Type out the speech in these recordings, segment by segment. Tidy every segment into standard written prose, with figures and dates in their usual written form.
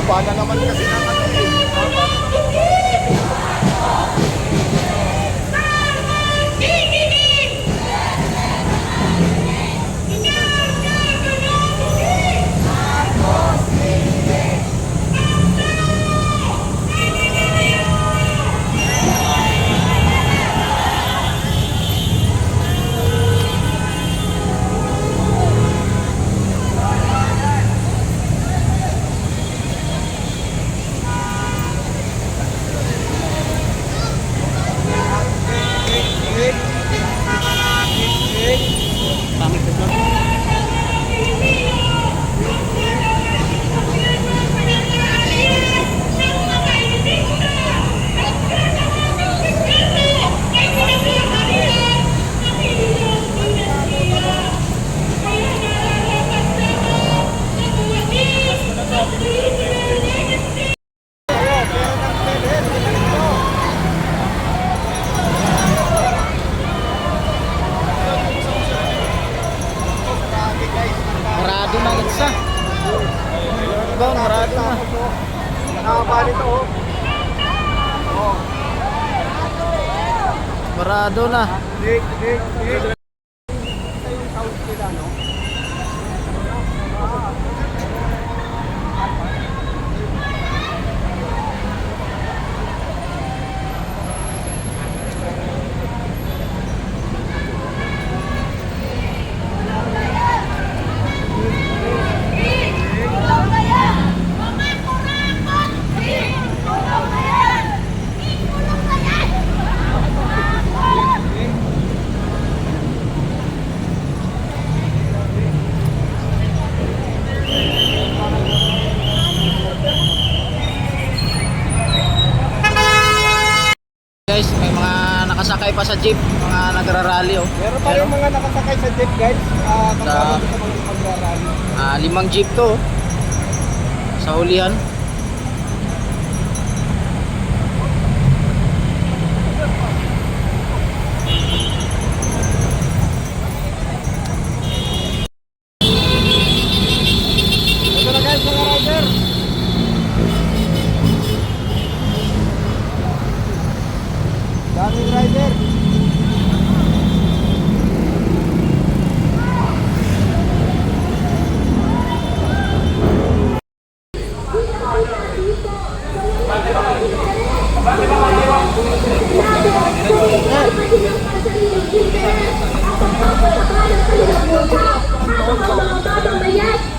haba na naman kasi ng ano eh. Marado na isa. Diba, marado na. Nakaba nito oh. Oh. Marado na. Dik. Ito yung sound nila, no? Guys, may mga nakasakay pa sa jeep, mga nagrarally oh. Meron pa yung mga nakasakay sa jeep guys. Kasama sa mga magrarally. 5 jeep to oh. Sa hulihan. Ito na guys mga rider. Daming rider.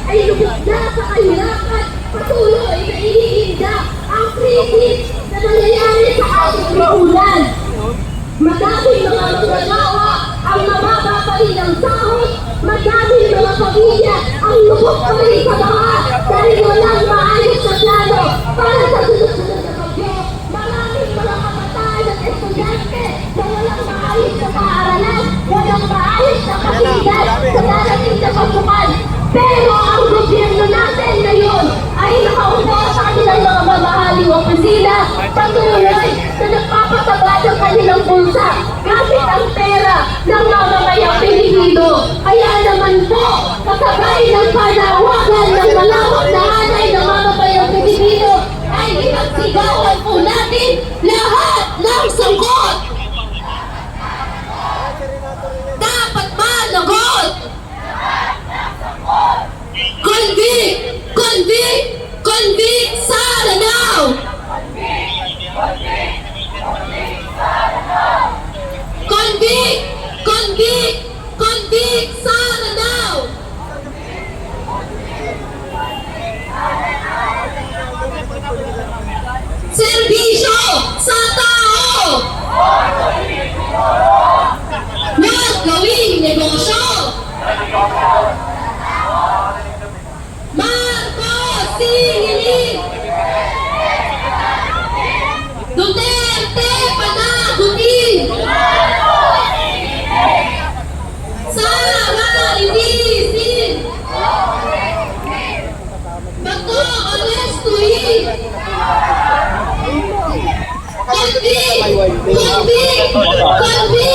Ay lubos na sa kahirapan, patuloy na iniinda ang krisis na nangyayari sa ating lipunan. Madaming mga magsagawa ang mabababali ng sahod, madaming mga pamilya ang lubos pa rin sa baha dahil walang maayos na plano para sa sunod-sunod na bagyo. Maraming mga kabataan at estudyante na walang maayos na paaralan, walang maayos na pasilidad sa darating na pasukan. Pero ang gobyerno natin ngayon ay nakaupo sa kanilang mga mamahaling opisina, patuloy na nagpapataba ng kanilang bulsa gamit ang pera ng mamamayang Pilipino. Kaya naman po, kasabay ng panawagan ng malawak na hanay ng mamamayang Pilipino ay ipagsigawan po natin lahat ng sangkot. Dapat managot! Convict Sara now! Convict Sara now! Serbisyo sa tao! Huwag gawing negosyo! Marcos, tingilin! Duterte, panagutin! Sara, linisin! Bato, arestuin! Convict!